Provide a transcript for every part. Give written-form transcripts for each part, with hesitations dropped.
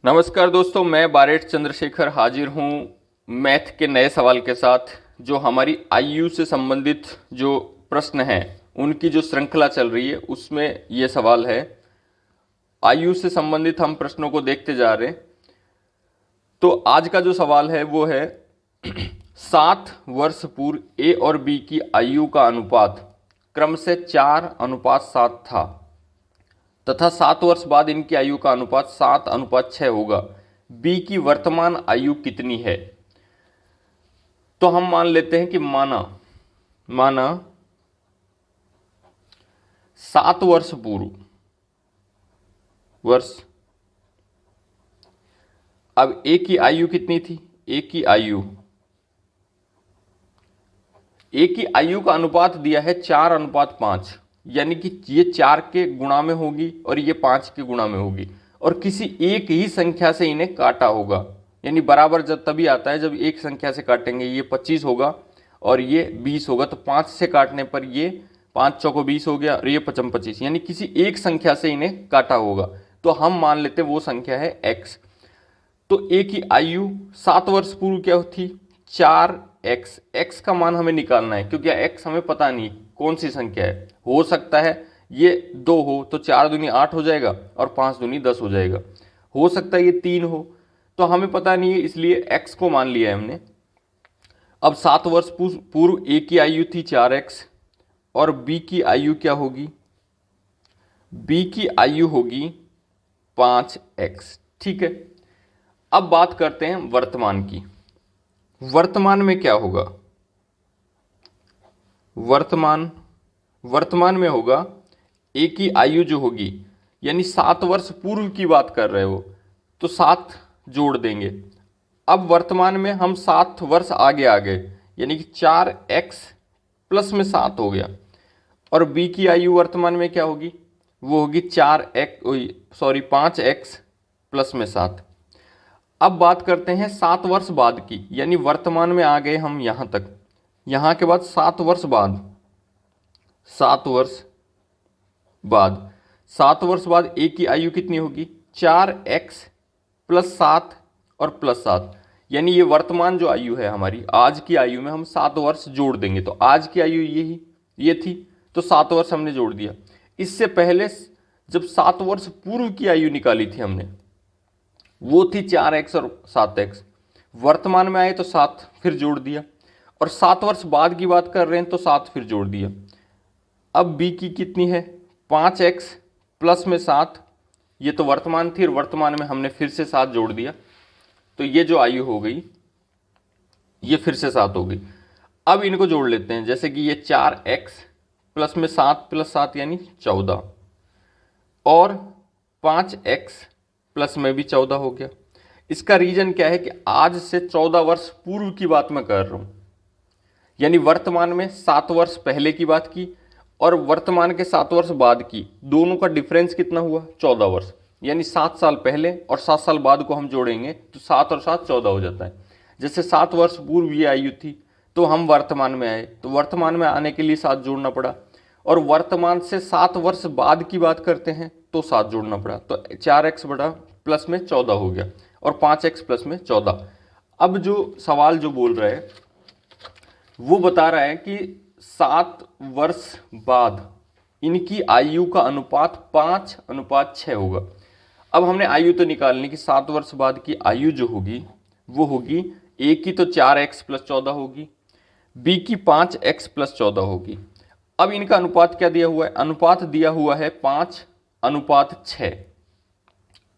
नमस्कार दोस्तों, मैं बारेट चंद्रशेखर हाजिर हूँ मैथ के नए सवाल के साथ। जो हमारी आयु से संबंधित जो प्रश्न हैं उनकी जो श्रृंखला चल रही है उसमें ये सवाल है। आयु से संबंधित हम प्रश्नों को देखते जा रहे हैं। तो आज का जो सवाल है वो है 7 वर्ष पूर्व ए और बी की आयु का अनुपात क्रम से 4:7 था तथा 7 वर्ष बाद इनकी आयु का अनुपात 7:6 होगा। बी की वर्तमान आयु कितनी है? तो हम मान लेते हैं कि माना 7 वर्ष पूर्व अब ए की आयु कितनी थी? ए की आयु का अनुपात दिया है 4:5, यानी कि ये 4 के गुणा में होगी और ये 5 के गुणा में होगी और किसी एक ही संख्या से इन्हें काटा होगा। यानी बराबर जब तभी आता है जब एक संख्या से काटेंगे। ये 25 होगा और ये 20 होगा, तो 5 से काटने पर ये 5 चौको 20 हो गया और ये 25, यानी किसी एक संख्या से इन्हें काटा होगा। तो हम मान लेते वो संख्या है x। तो ए की आयु 7 वर्ष पूर्व क्या थी? 4x। x का मान हमें निकालना है क्योंकि x हमें पता नहीं कौन सी संख्या है। हो सकता है ये 2 हो तो 4 दूनी 8 हो जाएगा और 5 दूनी 10 हो जाएगा। हो सकता है ये 3 हो, तो हमें पता नहीं है, इसलिए x को मान लिया है हमने। अब 7 वर्ष पूर्व a की आयु थी 4x और b की आयु क्या होगी? b की आयु होगी 5x। ठीक है, अब बात करते हैं वर्तमान की। वर्तमान में क्या होगा? वर्तमान में होगा ए की आयु जो होगी, यानी 7 वर्ष पूर्व की बात कर रहे हो तो 7 जोड़ देंगे। अब वर्तमान में हम 7 वर्ष आगे आ गए, यानी कि 4x प्लस में 7 हो गया। और बी की आयु वर्तमान में क्या होगी? वो होगी 5x प्लस में 7। अब बात करते हैं 7 वर्ष बाद की, यानी वर्तमान में आ गए हम यहाँ तक। यहाँ के बाद 7 वर्ष बाद ए की आयु कितनी होगी? 4x प्लस 7 और प्लस 7, यानी ये वर्तमान जो आयु है हमारी, आज की आयु में हम 7 वर्ष जोड़ देंगे। तो आज की आयु ये थी, तो 7 वर्ष हमने जोड़ दिया। इससे पहले जब 7 वर्ष पूर्व की आयु निकाली थी हमने, वो थी 4x और 7x। वर्तमान में आए तो 7 फिर जोड़ दिया, और 7 वर्ष बाद की बात कर रहे हैं तो 7 फिर जोड़ दिया। अब b की कितनी है? 5x प्लस में 7। ये तो वर्तमान थी और वर्तमान में हमने फिर से 7 जोड़ दिया, तो ये जो आयु हो गई ये फिर से 7 हो गई। अब इनको जोड़ लेते हैं, जैसे कि ये 4x प्लस में 7 प्लस 7 यानी 14, और 5x प्लस में भी 14 हो गया। इसका रीजन क्या है कि आज से 14 वर्ष पूर्व की बात मैं कर रहा हूं, यानी वर्तमान में 7 वर्ष पहले की बात की और वर्तमान के 7 वर्ष बाद की, दोनों का डिफरेंस कितना हुआ? 14 वर्ष। यानी 7 साल पहले और 7 साल बाद को हम जोड़ेंगे तो 7 और 7 14 हो जाता है। जैसे 7 वर्ष पूर्व ये आयु थी तो हम वर्तमान में आए, तो वर्तमान में आने के लिए 7 जोड़ना पड़ा, और वर्तमान से 7 वर्ष बाद की बात करते हैं तो 7 जोड़ना पड़ा। तो 4x बड़ा प्लस में 14 हो गया और 5x प्लस में 14। अब जो सवाल जो बोल रहा है वो बता रहा है कि 7 वर्ष बाद इनकी आयु का अनुपात 5:6 होगा। अब हमने आयु तो निकालनी कि 7 वर्ष बाद की आयु जो होगी वो होगी, ए की तो 4x प्लस 14 होगी, बी की 5x प्लस 14 होगी। अब इनका अनुपात क्या दिया हुआ है? अनुपात दिया हुआ है 5:6।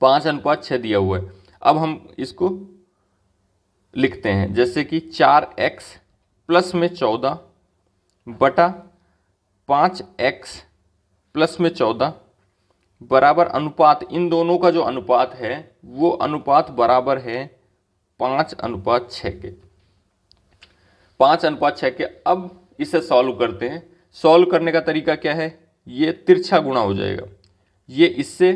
5:6 दिया हुआ है। अब हम इसको लिखते हैं, जैसे कि 4x प्लस में 14 बटा 5x प्लस में 14 बराबर अनुपात, इन दोनों का जो अनुपात है वो अनुपात बराबर है 5:6 के। 5:6 के। अब इसे सॉल्व करते हैं। सॉल्व करने का तरीका क्या है? ये तिरछा गुणा हो जाएगा, ये इससे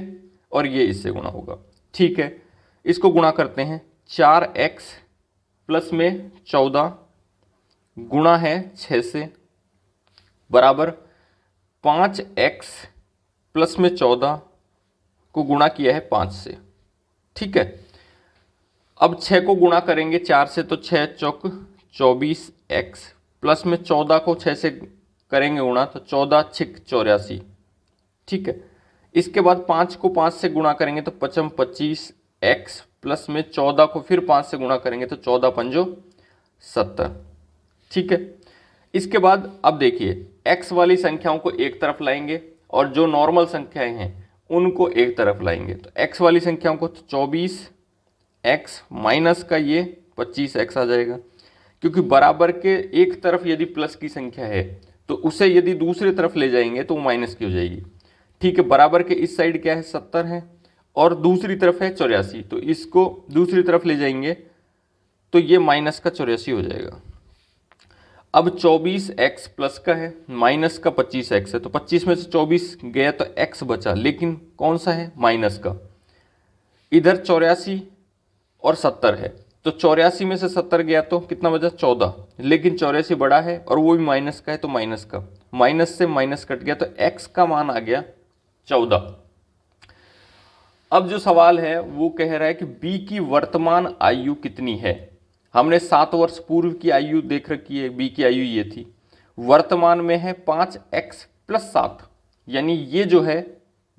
और ये इससे गुणा होगा। ठीक है, इसको गुणा करते हैं। 4x प्लस में 14 गुणा है 6 से बराबर 5x प्लस में 14 को गुणा किया है 5 से। ठीक है। अब 6 को गुणा करेंगे 4 से, तो 6 चौक 24x प्लस में 14 को 6 से करेंगे गुणा, तो 14 छिक 84। ठीक है। इसके बाद 5 को 5 से गुणा करेंगे तो 5 25x प्लस में 14 को फिर 5 से गुणा करेंगे तो 14 पंजो 70। ठीक है। इसके बाद अब देखिए x वाली संख्याओं को एक तरफ लाएंगे और जो नॉर्मल संख्याएं हैं उनको एक तरफ लाएंगे। तो x वाली संख्याओं को तो 24x माइनस का ये 25x आ जाएगा, क्योंकि बराबर के एक तरफ यदि प्लस की संख्या है तो उसे यदि दूसरी तरफ ले जाएंगे तो वो माइनस की हो जाएगी। ठीक है। बराबर के इस साइड क्या है 70 है और दूसरी तरफ है 84, तो इसको दूसरी तरफ ले जाएंगे तो ये माइनस का 84 हो जाएगा। अब 24x प्लस का है माइनस का 25x है, तो 25 में से 24 गया तो x बचा, लेकिन कौन सा है माइनस का। इधर 84 और 70 है, तो 84 में से 70 गया तो कितना बचा 14, लेकिन 84 बड़ा है और वो भी माइनस का है, तो माइनस का माइनस से माइनस कट गया तो x का मान आ गया 14। अब जो सवाल है वो कह रहा है कि b की वर्तमान आयु कितनी है। हमने 7 वर्ष पूर्व की आयु देख रखी है, b की आयु ये थी, वर्तमान में है 5x प्लस 7, यानी ये जो है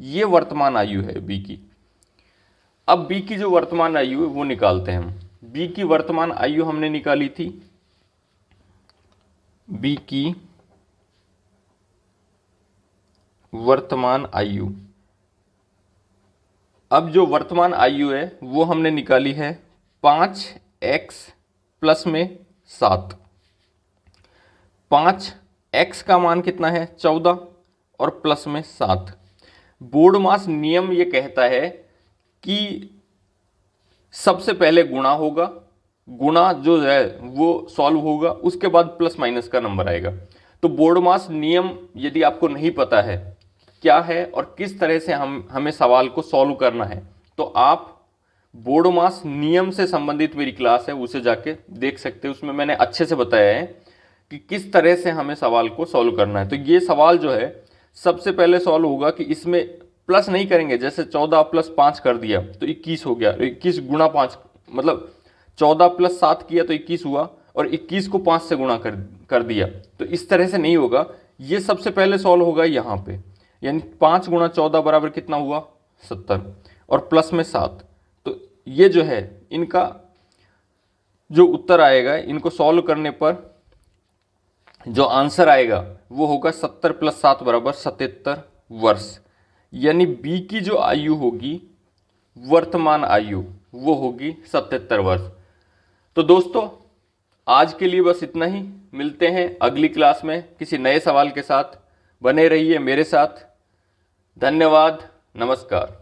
ये वर्तमान आयु है b की। अब b की जो वर्तमान आयु है वो निकालते हैं हम। b की वर्तमान आयु हमने निकाली थी, b की वर्तमान आयु, अब जो वर्तमान आयु है वो हमने निकाली है 5x प्लस में 7। 5x का मान कितना है 14 और प्लस में 7। बोर्ड मास नियम ये कहता है कि सबसे पहले गुणा होगा, गुणा जो है वो सॉल्व होगा, उसके बाद प्लस माइनस का नंबर आएगा। तो बोर्ड मास नियम यदि आपको नहीं पता है क्या है और किस तरह से हमें सवाल को सॉल्व करना है, तो आप बोर्ड मास नियम से संबंधित मेरी क्लास है उसे जाके देख सकते हैं। उसमें मैंने अच्छे से बताया है कि किस तरह से हमें सवाल को सॉल्व करना है। तो ये सवाल जो है सबसे पहले सॉल्व होगा कि इसमें प्लस नहीं करेंगे, जैसे 14 प्लस 5 कर दिया तो 21 हो गया, 21 गुणा 5 मतलब 14 प्लस 7 किया तो 21 हुआ और 21 को 5 से गुणा कर दिया, तो इस तरह से नहीं होगा। ये सबसे पहले सॉल्व होगा यहाँ पे, यानी 5 गुणा 14 बराबर कितना हुआ 70 और प्लस में 7। तो ये जो है इनका जो उत्तर आएगा, इनको सॉल्व करने पर जो आंसर आएगा वो होगा 70 प्लस 7 बराबर 77 वर्ष, यानी बी की जो आयु होगी वर्तमान आयु वो होगी 77 वर्ष। तो दोस्तों आज के लिए बस इतना ही, मिलते हैं अगली क्लास में किसी नए सवाल के साथ। बने रहिए मेरे साथ। धन्यवाद, नमस्कार।